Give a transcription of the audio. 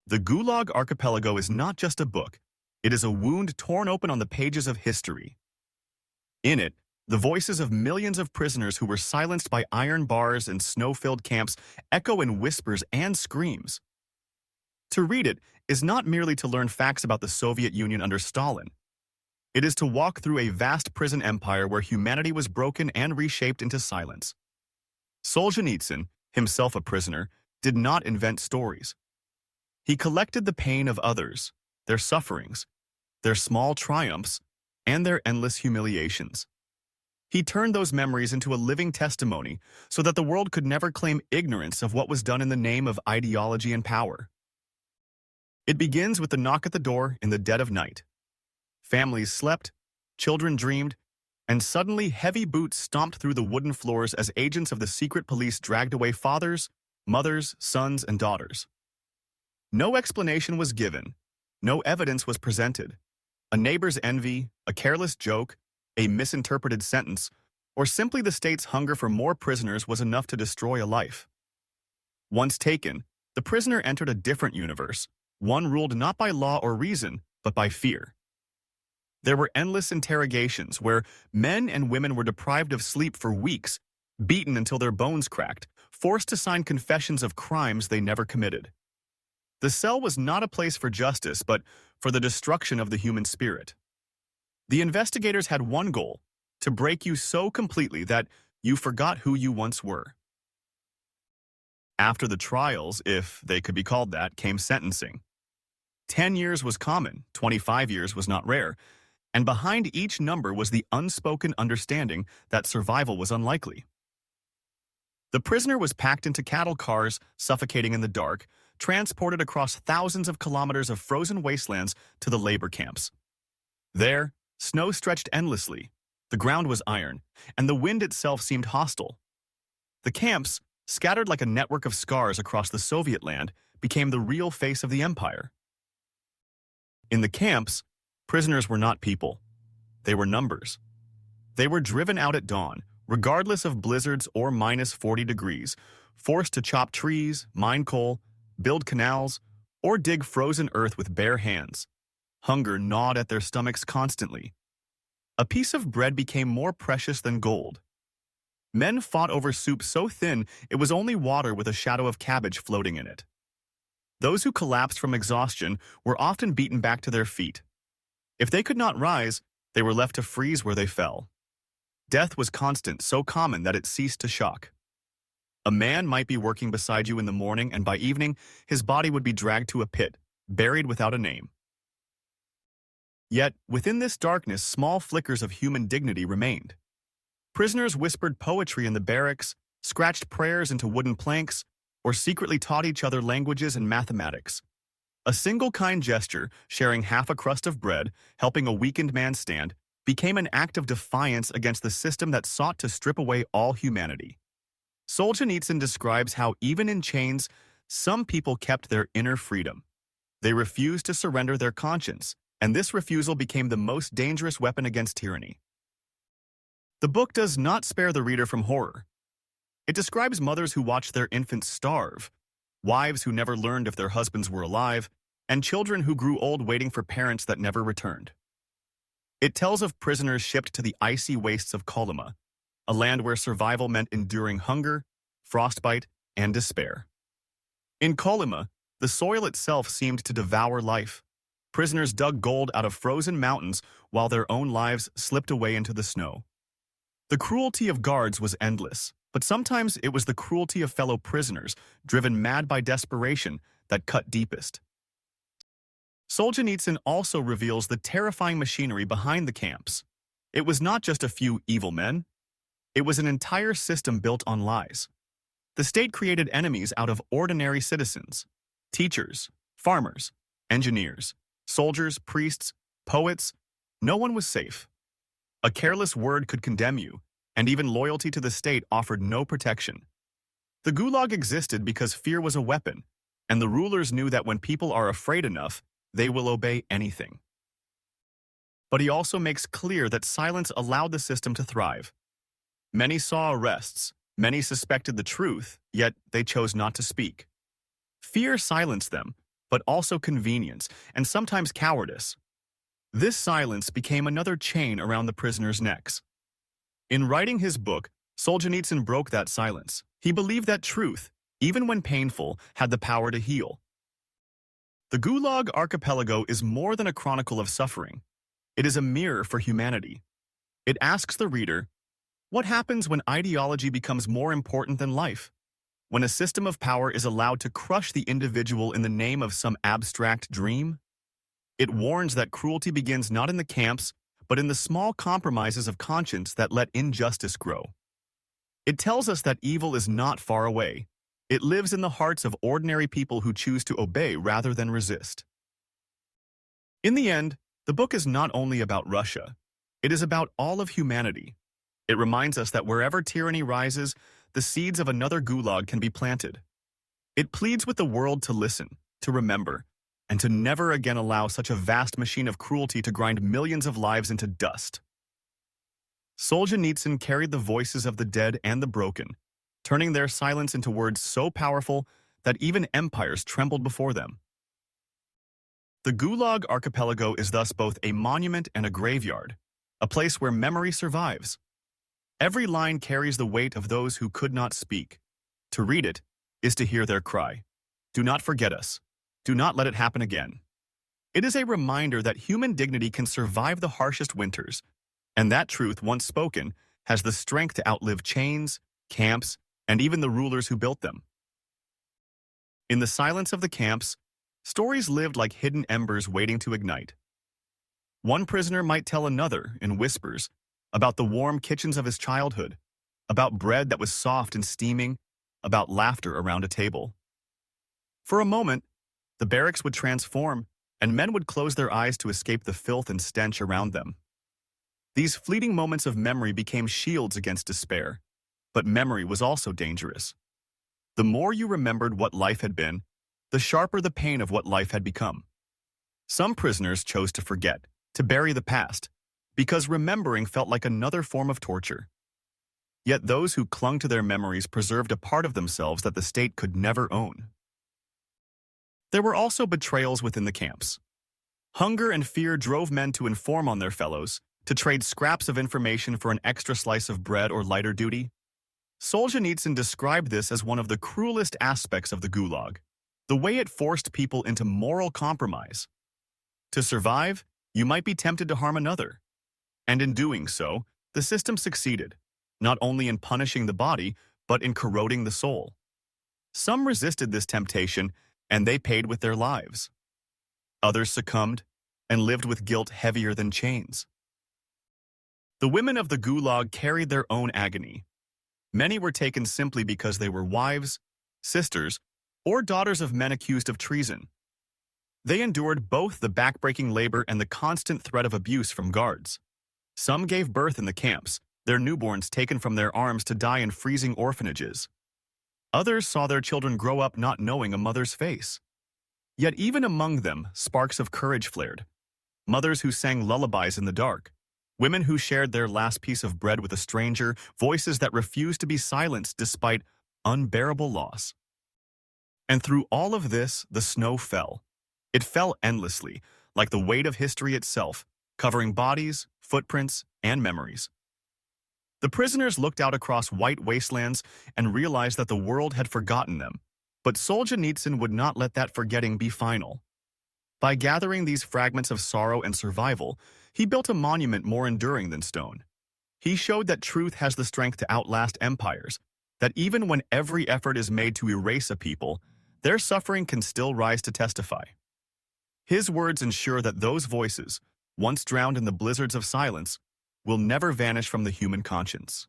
The Gulag Archipelago is not just a book, it is a wound torn open on the pages of history. In it, the voices of millions of prisoners who were silenced by iron bars and snow-filled camps echo in whispers and screams. To read it is not merely to learn facts about the Soviet Union under Stalin. It is to walk through a vast prison empire where humanity was broken and reshaped into silence. Solzhenitsyn, himself a prisoner, did not invent stories. He collected the pain of others, their sufferings, their small triumphs, and their endless humiliations. He turned those memories into a living testimony so that the world could never claim ignorance of what was done in the name of ideology and power. It begins with the knock at the door in the dead of night. Families slept, children dreamed, and suddenly heavy boots stomped through the wooden floors as agents of the secret police dragged away fathers, mothers, sons, and daughters. No explanation was given, no evidence was presented. A neighbor's envy, a careless joke, a misinterpreted sentence, or simply the state's hunger for more prisoners was enough to destroy a life. Once taken, the prisoner entered a different universe, one ruled not by law or reason, but by fear. There were endless interrogations where men and women were deprived of sleep for weeks, beaten until their bones cracked, forced to sign confessions of crimes they never committed. The cell was not a place for justice, but for the destruction of the human spirit. The investigators had one goal: to break you so completely that you forgot who you once were. After the trials, if they could be called that, came sentencing. 10 years was common, 25 years was not rare, and behind each number was the unspoken understanding that survival was unlikely. The prisoner was packed into cattle cars, suffocating in the dark, transported across thousands of kilometers of frozen wastelands to the labor camps. There, snow stretched endlessly, the ground was iron, and the wind itself seemed hostile. The camps, scattered like a network of scars across the Soviet land, became the real face of the empire. In the camps, prisoners were not people. They were numbers. They were driven out at dawn, regardless of blizzards or minus 40 degrees, forced to chop trees, mine coal, build canals, or dig frozen earth with bare hands. Hunger gnawed at their stomachs constantly. A piece of bread became more precious than gold. Men fought over soup so thin it was only water with a shadow of cabbage floating in it. Those who collapsed from exhaustion were often beaten back to their feet. If they could not rise, they were left to freeze where they fell. Death was constant, so common that it ceased to shock. A man might be working beside you in the morning, and by evening, his body would be dragged to a pit, buried without a name. Yet, within this darkness, small flickers of human dignity remained. Prisoners whispered poetry in the barracks, scratched prayers into wooden planks, or secretly taught each other languages and mathematics. A single kind gesture, sharing half a crust of bread, helping a weakened man stand, became an act of defiance against the system that sought to strip away all humanity. Solzhenitsyn describes how even in chains, some people kept their inner freedom. They refused to surrender their conscience, and this refusal became the most dangerous weapon against tyranny. The book does not spare the reader from horror. It describes mothers who watched their infants starve, wives who never learned if their husbands were alive, and children who grew old waiting for parents that never returned. It tells of prisoners shipped to the icy wastes of Kolyma, a land where survival meant enduring hunger, frostbite, and despair. In Kolyma, the soil itself seemed to devour life. Prisoners dug gold out of frozen mountains while their own lives slipped away into the snow. The cruelty of guards was endless, but sometimes it was the cruelty of fellow prisoners, driven mad by desperation, that cut deepest. Solzhenitsyn also reveals the terrifying machinery behind the camps. It was not just a few evil men. It was an entire system built on lies. The state created enemies out of ordinary citizens: teachers, farmers, engineers, soldiers, priests, poets. No one was safe. A careless word could condemn you, and even loyalty to the state offered no protection. The Gulag existed because fear was a weapon, and the rulers knew that when people are afraid enough, they will obey anything. But he also makes clear that silence allowed the system to thrive. Many saw arrests, many suspected the truth, yet they chose not to speak. Fear silenced them, but also convenience and sometimes cowardice. This silence became another chain around the prisoners' necks. In writing his book, Solzhenitsyn broke that silence. He believed that truth, even when painful, had the power to heal. The Gulag Archipelago is more than a chronicle of suffering. It is a mirror for humanity. It asks the reader, what happens when ideology becomes more important than life? When a system of power is allowed to crush the individual in the name of some abstract dream? It warns that cruelty begins not in the camps, but in the small compromises of conscience that let injustice grow. It tells us that evil is not far away. It lives in the hearts of ordinary people who choose to obey rather than resist. In the end, the book is not only about Russia. It is about all of humanity. It reminds us that wherever tyranny rises, the seeds of another gulag can be planted. It pleads with the world to listen, to remember, and to never again allow such a vast machine of cruelty to grind millions of lives into dust. Solzhenitsyn carried the voices of the dead and the broken, turning their silence into words so powerful that even empires trembled before them. The Gulag Archipelago is thus both a monument and a graveyard, a place where memory survives. Every line carries the weight of those who could not speak. To read it is to hear their cry. Do not forget us. Do not let it happen again. It is a reminder that human dignity can survive the harshest winters, and that truth, once spoken, has the strength to outlive chains, camps, and even the rulers who built them. In the silence of the camps, stories lived like hidden embers waiting to ignite. One prisoner might tell another, in whispers, about the warm kitchens of his childhood, about bread that was soft and steaming, about laughter around a table. For a moment, the barracks would transform, and men would close their eyes to escape the filth and stench around them. These fleeting moments of memory became shields against despair, but memory was also dangerous. The more you remembered what life had been, the sharper the pain of what life had become. Some prisoners chose to forget, to bury the past, because remembering felt like another form of torture. Yet those who clung to their memories preserved a part of themselves that the state could never own. There were also betrayals within the camps. Hunger and fear drove men to inform on their fellows, to trade scraps of information for an extra slice of bread or lighter duty. Solzhenitsyn described this as one of the cruelest aspects of the Gulag, the way it forced people into moral compromise. To survive, you might be tempted to harm another. And in doing so, the system succeeded, not only in punishing the body, but in corroding the soul. Some resisted this temptation, and they paid with their lives. Others succumbed and lived with guilt heavier than chains. The women of the Gulag carried their own agony. Many were taken simply because they were wives, sisters, or daughters of men accused of treason. They endured both the backbreaking labor and the constant threat of abuse from guards. Some gave birth in the camps, their newborns taken from their arms to die in freezing orphanages. Others saw their children grow up not knowing a mother's face. Yet even among them, sparks of courage flared. Mothers who sang lullabies in the dark. Women who shared their last piece of bread with a stranger. Voices that refused to be silenced despite unbearable loss. And through all of this, the snow fell. It fell endlessly, like the weight of history itself, covering bodies, footprints, and memories. The prisoners looked out across white wastelands and realized that the world had forgotten them. But Solzhenitsyn would not let that forgetting be final. By gathering these fragments of sorrow and survival, he built a monument more enduring than stone. He showed that truth has the strength to outlast empires, that even when every effort is made to erase a people, their suffering can still rise to testify. His words ensure that those voices, once drowned in the blizzards of silence, will never vanish from the human conscience.